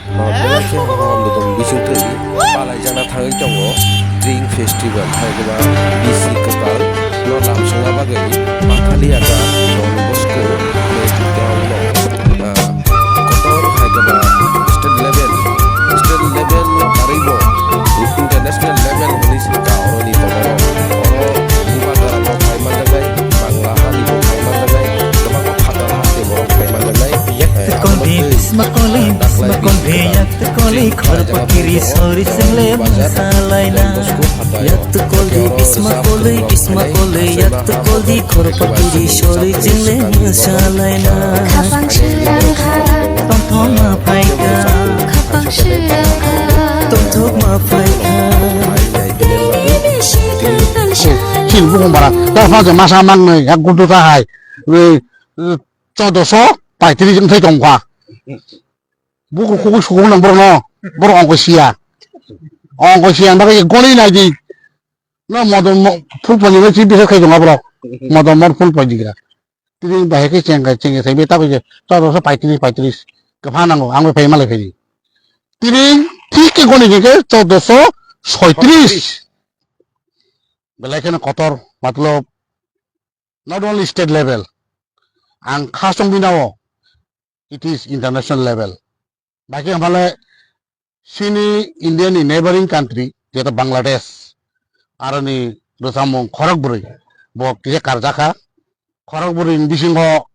belakang hamam dodom bising tadi palai jana thangai tongo drink festival haigaba bisi kepal no lamsanga bagai pathali aga non bosko ground no kotor haigaba state level no haribo international level honi saka oroni tomoro oro buka garamo khaiman jagai bangla haribo khaiman jagai gobang phatar hate boro khaiman jagai Makoli yak koli khor pakiri sori sengle masalaina yak koli bismakoli yak koli khor pakiri sori sengle masalaina khapang shirang ha tom tom ma paika khapang shirang ha tom tom ma paika xin vô cùng bảo là phát triển masa mang này các quân ta hay rồi cho đồ số phải thì chúng thấy trồng quả bố cũng xuống làm bro nó bro ông có xia nó cái con này gì nó mà đồ full phần nó chỉ biết khai trồng bro mà đồ mất full phần gì cả thì bài cái chuyện thấy biết tao bây giờ cho đồ số phải thì cái pha năng ông phải mà lại phải gì thì cái con này cái cho đồ số 36 Belakang kotor, matlab not only state level, and khasong binawo, it is international level. Baki hamale sini Indian neighboring country, jeta Bangladesh, arani dosamong Kharagpuri, bo kise Karjaka, Kharagpuri indisingo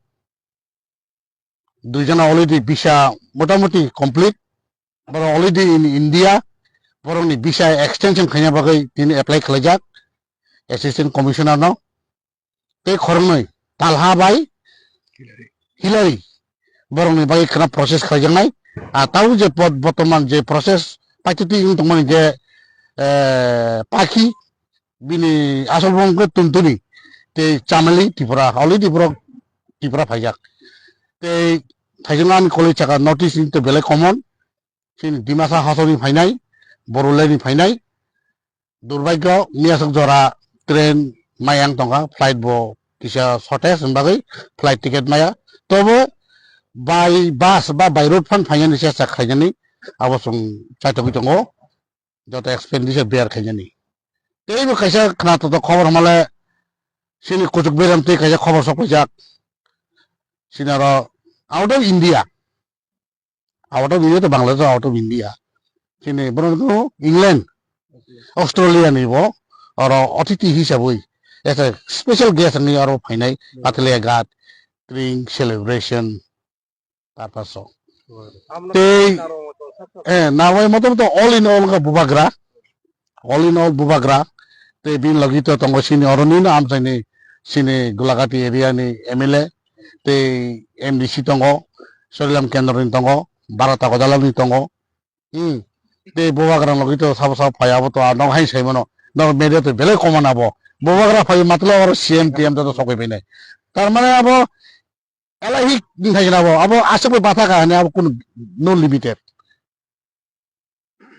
dujana already visa motamoti complete, but already in India, borong ni visa extension khanya bagai tini apply khalajak. Assistant Commissioner no, te khorong noi talha bai Hillary, borong ni bagi kena proses kerja nai, atau je botoman je proses paceti untuk mana je paki bini asal bong ke tuntuni, te cameli tipura, oli tipura pajak, te pajangan college cakap notice ini te bela common, sini di masa hasoni fainai, borulai ni fainai, durbagyo miasok jora train mayang tongka flight bo kisah shortage sebagai flight ticket maya tobo by bus by road fan fanya ni sia khanya ni awasung chaito kitongo jota expenditure bear khanya ni tei bo kaisa khna to khobor male sini kujuk beram te kaisa khobor sok jak sinaro out of India to Bangladesh out of India sini boron ko England Australia ni bo or otiti hisabui as a special guest ni aro phainai pathlia ghat drink celebration tarpaso te nawai motom to all in all ka bubagra te bin lagito tongo sini oroni na am sini sini Gulagati area ni MLA te MDC tongo Sorilam Kendrin tongo Barata Godalam ni tongo te bubagra lagito sab phayabo to anong hai semono no media to bele common abo bobagra phay matlab or CM TM to sokoi bine tar mane abo alahi thai na abo asap batha ka ne abo kun no limited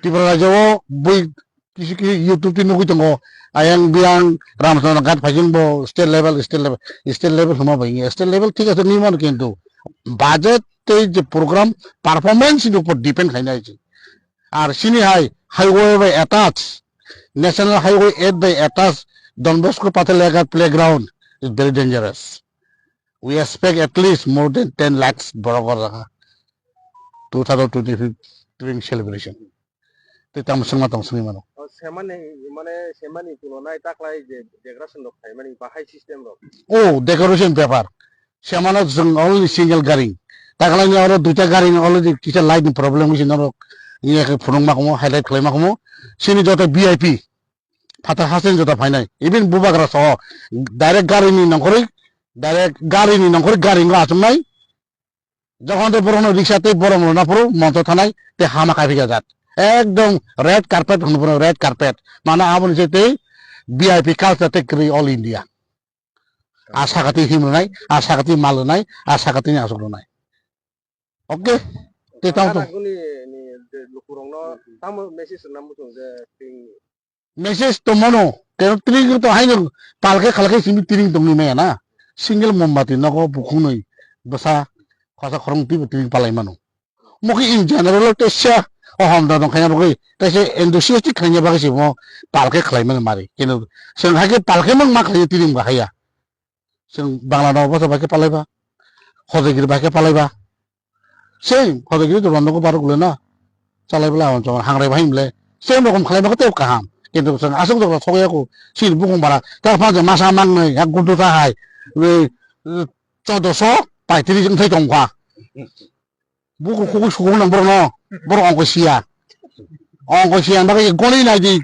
tibra jo bui kisi YouTube tin nugui tongo ayang biang ramsana gat phajin bo state level huma bhai state level thik ase ni man kintu budget te je program performance ni upor depend khaina chi ar sini highway by attached National Highway 8 by attached Don Bosco Pathalagat playground is very dangerous. We expect at least more than 10 lakhs Borogor 2023 during celebration. Kita masing mano. Semani tulonai taklai decoration dok semani bahai system dok. Oh, decoration paper. Semana only single garing. Taklai ni orang duta garing already kita light problem is noro. Ini ke phunung makomo highlight klai makomo. Sini jota VIP Fatah Hasan jota finai even bubagra so direct gari ni nongkori gari ngla chumnai যখন তো বড় রিকশাতে বড় না পুরো মন্ত্র থানায় তে হামা কাফি যাত একদম রেড কার্পেট হন রেড কার্পেট মানে আমন যেতে ভিআইপি কালচার তে করি অল ইন্ডিয়া আশা কাতি হিম নাই আশা কাতি মাল নাই আশা কাতি আসল নাই ওকে তে তাও তো Message to mono, pero tiring to hay no palke khalke simi tiring to ni me na single mombati na ko bukunoi basa khasa khorong ti tiring palai mano Mungkin in general tesya oham da dong kaya bagay kasi enthusiastic kanya bagay si mo palke klay man mari kino sing hake palke mang maklay tirim ba kaya sing bangla no ba ba ke palay ba hodegir ba ke palay ba sing hodegir to rondo ko baru gulo na salay bala on jong hangre ba himle sing mo kom klay ba te kaham কিন্তু আসল তো সবাই কো seal বুকুম বাড়া তার ফাঁকে মাসা মাংনে এক গুন্টু তাহাই 1435জন থাই দংখা বুকু খুবই সুগম নম্বর ন বড় অঙ্কশিয়া বাকি গণই নাই দি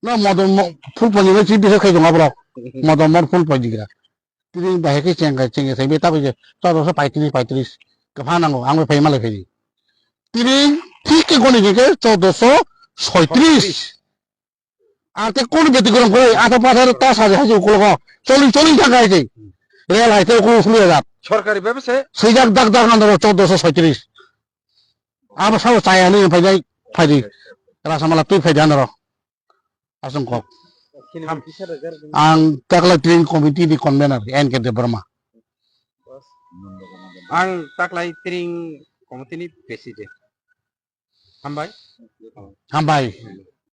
না মদন ফুল পঞ্জি না চিপ বিশেষ খাই দংখা বড় মদন মর ফুল পঞ্জি গা তিনি বাহেকে চেঙ্গে সাইবে তাবে 1435 গফা নাঙ্গো আং ফাই মালাই ফাই তিনি ঠিক গণি দিকে 1436 আতে কোন ব্যতিক্রম করে আটা পাঠার তা সাজে হাজে কোলো চলি টাকা আছে রেল হাইতে কোলো ফুলে যাত সরকারি ব্যবসায় সেই যাক দাগ দাগ নাম 1436 আমার সব চাই আনি ফাইদি রাসামালা তুই ফাইদি আনার আসুন কক আং তাকলা ট্রেন committee the convener N K de Burma Ang taklay tiring komite ni presiden. Hambay? হামবাই